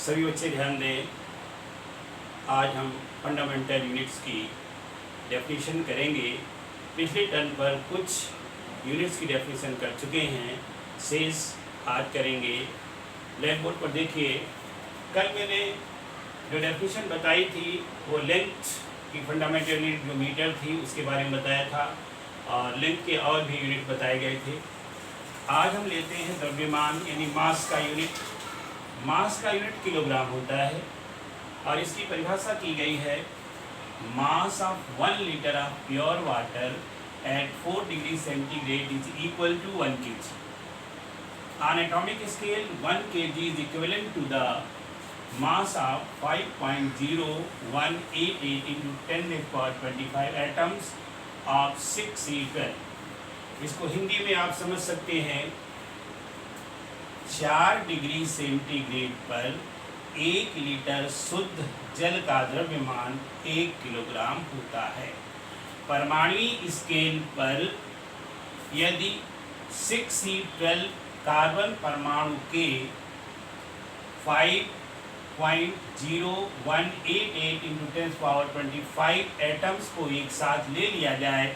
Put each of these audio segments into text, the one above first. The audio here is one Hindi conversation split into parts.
सभी बच्चे ध्यान दें। आज हम फंडामेंटल यूनिट्स की डेफिनेशन करेंगे। पिछले टर्म पर कुछ यूनिट्स की डेफिनेशन कर चुके हैं, शेष आज करेंगे। ब्लैक बोर्ड पर देखिए, कल मैंने जो डेफिनेशन बताई थी वो लेंथ की फंडामेंटल यूनिट जो मीटर थी उसके बारे में बताया था, और लेंथ के और भी यूनिट बताए गए थे। आज हम लेते हैं द्रव्यमान यानी मास का यूनिट। मास का यूनिट किलोग्राम होता है और इसकी परिभाषा की गई है, mass of 1 litre of pure water at 4 degree centigrade is equal to 1 kg. On atomic scale, 1 kg is equivalent to the mass of 5.0188 into 10⁻25 atoms of 6C12. इसको हिंदी में आप समझ सकते हैं, 4 डिग्री सेंटीग्रेड पर 1 लीटर शुद्ध जल का द्रव्यमान 1 किलोग्राम होता है। परमाणु स्केल पर यदि 6C12 कार्बन परमाणु के 5.0188 into 10⁻25 एटम्स को एक साथ ले लिया जाए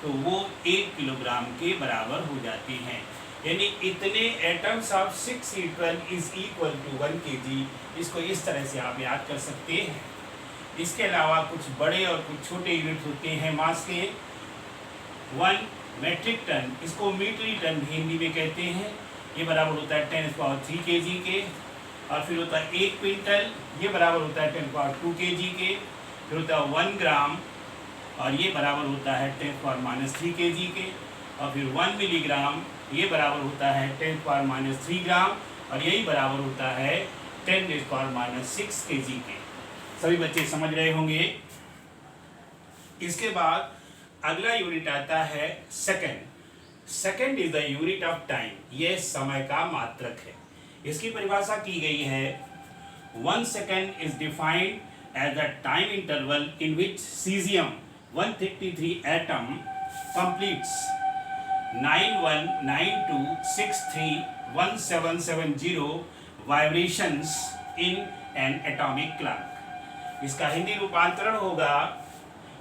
तो वो 1 किलोग्राम के बराबर हो जाती हैं। यानी इतने atoms of 6C12 is equal to 1 kg। इसको इस तरह से आप याद कर सकते हैं। इसके अलावा कुछ बड़े और कुछ छोटे यूनिट होते हैं मास के। 1 मेट्रिक टन, इसको मीट्रिक टन भी हिंदी में कहते हैं, ये बराबर होता है 10⁻³ kg के। और फिर होता है 1 क्विंटल, ये बराबर होता है 10⁻² kg के। फिर होता है 1 ग्राम, और ये बराबर होता है 10⁻³ kg के। और फिर 1 मिलीग्राम, ये बराबर होता है 10⁻³ ग्राम, और यही बराबर होता है 10⁻⁶ kg के। सभी बच्चे समझ रहे होंगे। इसके बाद अगला यूनिट आता है second. Second is the unit of time, ये समय का मात्रक है। इसकी परिभाषा की गई है, 1 second is defined as the time interval in which caesium 133 atom completes 9192631770 vibrations in an atomic clock. इसका हिंदी रूपांतरण होगा,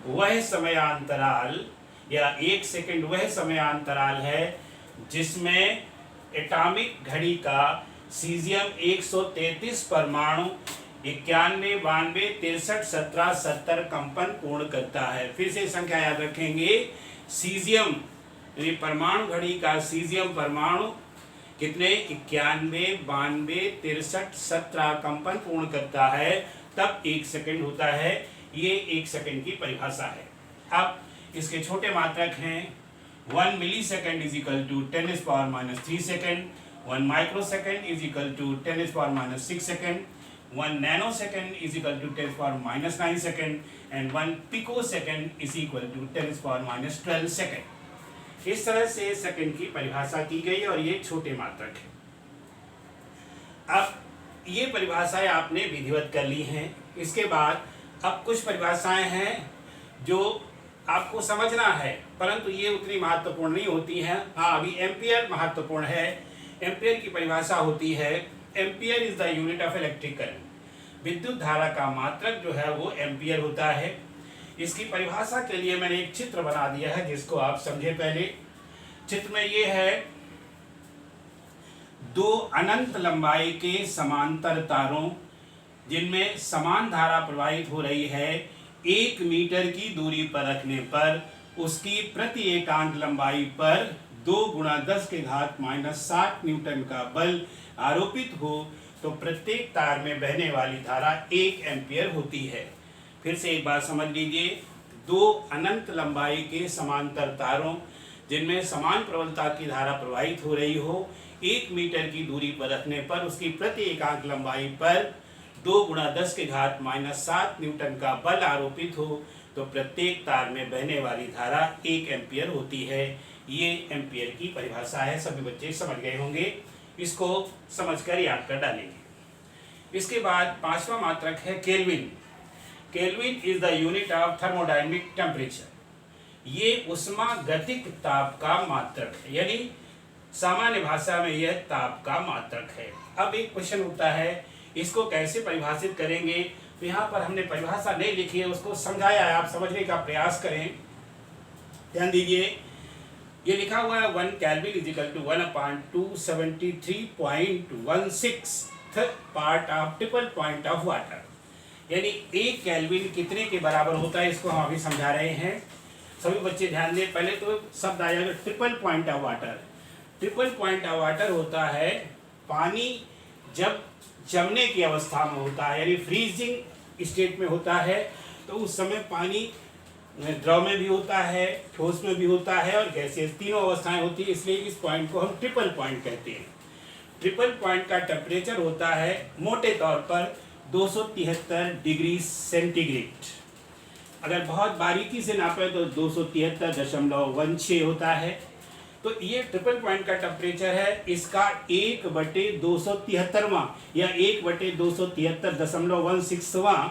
वह समयांतराल या 1 सेकंड वह समयांतराल है जिसमें एटॉमिक घड़ी का सीजियम 133 परमाणु 91 92 63 17 70 कंपन पूर्ण करता है। फिर से संख्या याद रखेंगे, सीजियम यानी परमाणु घड़ी का सीजियम परमाणु कितने 91 92 63 17 कंपन पूर्ण करता है, तब 1 सेकंड होता है। ये 1 सेकंड की परिभाषा है। अब इसके छोटे मात्रक हैं, 1 millisecond is equal to 10⁻³ second, 1 microsecond is equal to 10⁻⁶ second, 1 nanosecond is equal to 10⁻⁹ second, and 1 picosecond is equal to 10⁻12 second. इस तरह से सेकंड की परिभाषा की गई और ये छोटे मात्रक है। अब ये परिभाषाएं आपने विधिवत कर ली हैं। इसके बाद अब कुछ परिभाषाएं हैं जो आपको समझना है, परंतु ये उतनी महत्वपूर्ण नहीं होती हैं। हाँ, अभी एम्पियर महत्वपूर्ण है। एम्पियर की परिभाषा होती है, ampere is the unit of electric current. विद्युत धारा का मात्रक जो है वो एम्पियर होता है। इसकी परिभाषा के लिए मैंने एक चित्र बना दिया है जिसको आप समझे। पहले चित्र में ये है, 2 अनंत लंबाई के समांतर तारों जिनमें समान धारा प्रवाहित हो रही है, 1 मीटर की दूरी पर रखने पर उसकी प्रति एकांक लंबाई पर 2 × 10⁻⁷ न्यूटन का बल आरोपित हो तो प्रत्येक तार में बहने वाली धारा 1 एम्पियर होती है। फिर से एक बार समझ लीजिए, 2 अनंत लंबाई के समांतर तारों जिनमें समान प्रबलता की धारा प्रवाहित हो रही हो, 1 मीटर की दूरी पर रखने पर उसकी प्रति एकांक लंबाई पर 2 × 10⁻⁷ न्यूटन का बल आरोपित हो तो प्रत्येक तार में बहने वाली धारा 1 एम्पियर होती है। ये एम्पियर की परिभाषा है। सभी बच्चे समझ गए होंगे। इसको समझकर याद कर डालेंगे। इसके बाद 5वां मात्रक है kelvin. Kelvin is the unit of thermodynamic temperature. ये उष्मागतिक ताप का मात्रक है, यानी सामान्य भाषा में यह ताप का मात्रक है। अब एक क्वेश्चन उठता है इसको कैसे परिभाषित करेंगे, तो यहाँ पर हमने परिभाषा नहीं लिखी है, उसको समझाया है, आप समझने का प्रयास करें। ध्यान दीजिए, ये लिखा हुआ है 1 kelvin is equal to 1/273.16 part of triple point of water. यानी 1 केल्विन कितने के बराबर होता है, इसको हम अभी समझा रहे हैं। सभी बच्चे ध्यान दें। पहले तो शब्द आया triple point of water. Triple point of water होता है पानी जब जमने की अवस्था में होता है, यानी फ्रीजिंग स्टेट में होता है, तो उस समय पानी द्रव में भी होता है, ठोस में भी होता है और गैसियस, तीनों अवस्थाएं होती है। इसलिए इस पॉइंट को हम ट्रिपल पॉइंट कहते हैं। ट्रिपल पॉइंट का टेम्परेचर होता है मोटे तौर पर 273 डिग्री सेंटीग्रेड। अगर बहुत बारीकी से नापे तो 273.16 होता है। तो ये ट्रिपल पॉइंट का टेम्परेचर है। इसका 1/273वां या 1/273.16वां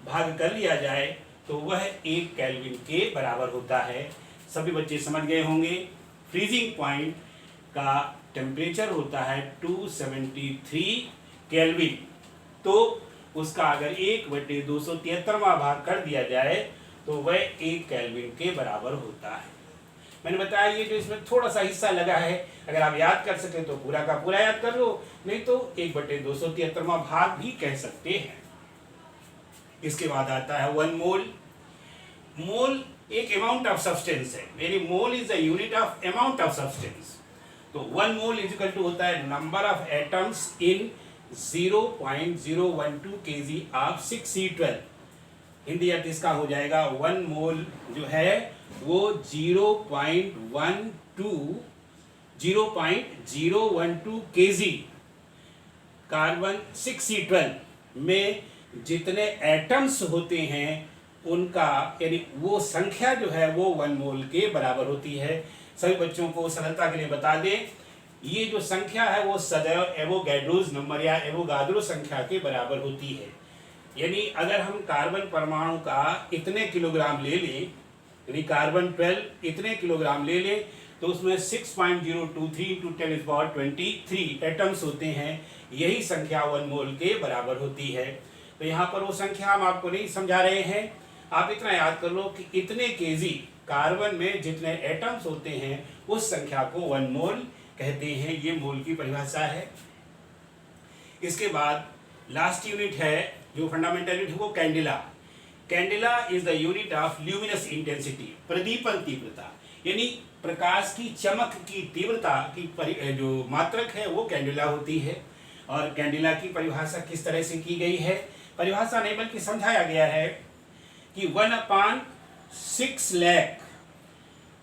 भाग कर लिया जाए तो वह 1 केल्विन के बराबर होता है। सभी बच्चे समझ गए होंगे। फ्रीजिंग पॉइंट का टेम्परेचर होता है 273 केल्विन। तो उसका अगर 1/273वां भाग कर दिया जाए तो वह 1 केल्विन के बराबर होता है। मैंने बताया ये जो इसमें थोड़ा सा हिस्सा लगा है, अगर आप याद कर सके तो पूरा का पूरा याद कर लो, नहीं तो 1/273वां भाग भी कह सकते हैं। इसके बाद आता है 1 मोल। मोल एक अमाउंट ऑफ सब्सटेंस है, यानी mole is the unit of amount of substance. तो 1 मोल इज इक्वल टू होता है number of atoms in 0.012 kg of 6C12। Hindi अर्थ इसका हो जाएगा 1 मोल जो है वो 0.012 kg कार्बन 6C12 में जितने एटम्स होते हैं उनका, यानी वो संख्या जो है वो 1 मोल के बराबर होती है। सभी बच्चों को सरलता के लिए बता दें, ये जो संख्या है वो सदैव एवोगैड्रोस नंबर या एवोगाद्रो संख्या के बराबर होती है। यानी अगर हम कार्बन परमाणु का इतने किलोग्राम ले लें, यानी कार्बन 12 इतने किलोग्राम ले लें, तो उसमें 6.023 × 10⁻23 एटम्स होते हैं। यही संख्या 1 मोल के बराबर होती है। तो यहाँ पर वो संख्या हम आपको नहीं समझा रहे हैं, आप इतना याद कर लो कि इतने केजी कार्बन में जितने एटम्स होते हैं उस संख्या को 1 मोल कहते हैं। ये मोल की परिभाषा है। इसके बाद लास्ट यूनिट है जो फंडामेंटल यूनिट है वो candela. Candela is the unit of luminous intensity, प्रदीपन तीव्रता, यानी प्रकाश की चमक की तीव्रता की जो मात्रक है वो कैंडेला होती है। और कैंडेला की परिभाषा किस तरह से की गई है, परिभाषा नहीं बल्कि समझाया गया है कि 1/6 लाख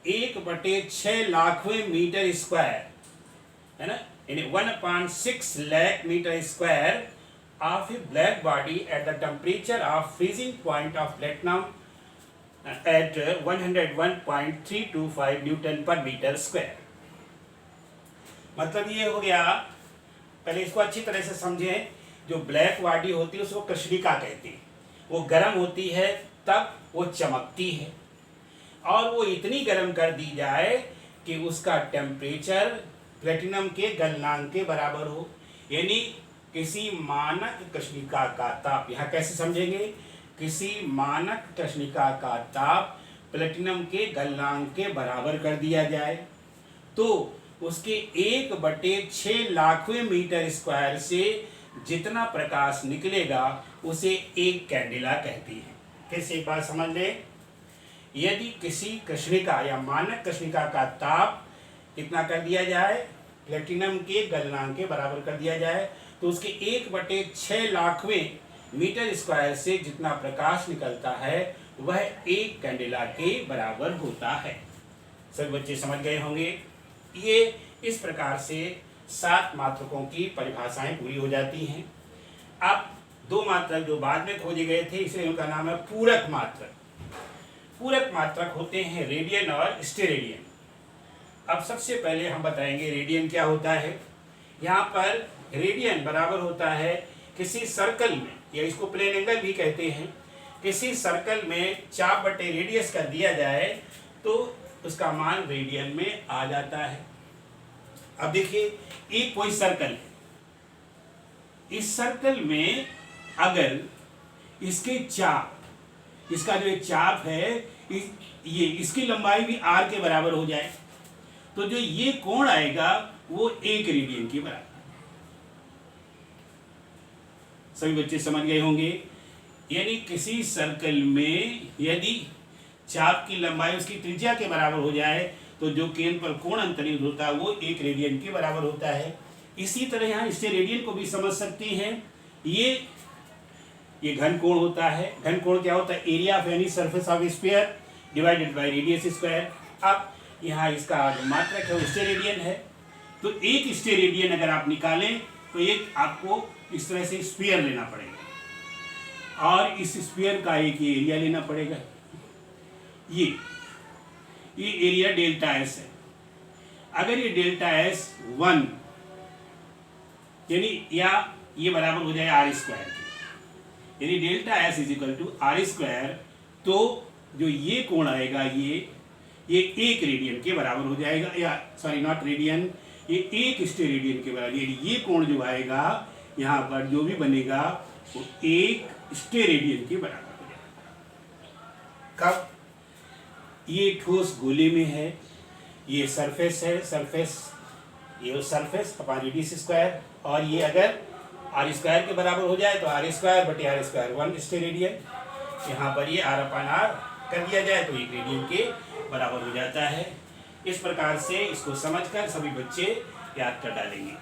1/6 लाखवें मीटर स्क्वायर है ना, यानी 1/6 lakh metre square of a black body at the temperature of freezing point of platinum at 101.325 Newton पर मीटर स्क्वायर। मतलब ये हो गया, पहले इसको अच्छी तरह से समझें। जो ब्लैक बॉडी होती है उसको कृष्णिका कहते हैं। वो गर्म होती है तब वो चमकती है, और वो इतनी गर्म कर दी जाए कि उसका टेम्परेचर प्लेटिनम के गलनांक के बराबर हो। यानी किसी मानक कृष्णिका का ताप, यहाँ कैसे समझेंगे, किसी मानक कृष्णिका का ताप प्लेटिनम के गलनांक के बराबर कर दिया जाए तो उसके 1/6 लाखवें मीटर स्क्वायर से जितना प्रकाश निकलेगा उसे एक कैंडेला कहती है। फिर से एक बात समझ लें, यदि किसी कृष्णिका या मानक कृष्णिका का ताप कितना कर दिया जाए, प्लेटिनम के गलनांक के बराबर कर दिया जाए, तो उसके 1/6 लाखवें मीटर स्क्वायर से जितना प्रकाश निकलता है वह एक कैंडेला के बराबर होता है। सभी बच्चे समझ गए होंगे। ये इस प्रकार से 7 मात्रकों की परिभाषाएं पूरी हो जाती हैं। अब 2 मात्रक जो बाद में खोजे गए थे, इसलिए उनका नाम है पूरक मात्रक। पूरक मात्रक होते हैं रेडियन और स्टेरेडियन। अब सबसे पहले हम बताएंगे रेडियन क्या होता है। यहाँ पर रेडियन बराबर होता है किसी सर्कल में, या इसको प्लेन एंगल भी कहते हैं, किसी सर्कल में चाप बटे रेडियस कर दिया जाए तो उसका मान रेडियन में आ जाता है। अब देखिए, एक कोई सर्कल है, इस सर्कल में अगर इसके चाप, इसका जो एक चाप है ये इसकी लंबाई भी r के बराबर हो जाए तो जो ये कोण आएगा वो 1 रेडियन के बराबर। सभी बच्चे समझ गए होंगे। यानी किसी सर्कल में यदि चाप की लंबाई उसकी त्रिज्या के बराबर हो जाए तो जो केंद्र पर कोण अंतर्निहित होता है वो 1 रेडियन के बराबर होता है। इसी तरह यहाँ इससे रेडियन को भी समझ सकते हैं। ये घन कोण होता है। घन कोण क्या होता है? Area of any surface of sphere divided by radius square. अब यहाँ इसका जो मात्रक है वो स्टेरेडियन है। तो एक स्टेरेडियन अगर आप निकालें तो एक आपको इस तरह से स्फीयर लेना पड़ेगा और इस स्फीयर का एक एरिया लेना पड़ेगा। ये एरिया डेल्टा एस है। अगर ये डेल्टा एस 1 यानी या ये बराबर हो जाए आर स्क्वायर के, यानी delta S is equal to R square, तो जो ये कोण आएगा ये 1 रेडियन के बराबर हो जाएगा, या सॉरी नॉट रेडियन, ये 1 स्टेरेडियन के बराबर। यानी ये कोण जो आएगा यहाँ पर जो भी बनेगा वो 1 स्टेरेडियन के बराबर हो जाएगा। कब? ये ठोस गोले में है, ये सरफेस है, ये सरफेस अपॉन रेडियस स्क्वायर, और ये अगर आर स्क्वायर के बराबर हो जाए तो आर स्क्वायर बटे आर स्क्वायर 1 स्टेरेडियन। यहाँ पर ये आर अपॉन आर कर दिया जाए तो 1 रेडियन के बराबर हो जाता है। इस प्रकार से इसको समझकर सभी बच्चे याद कर डालेंगे।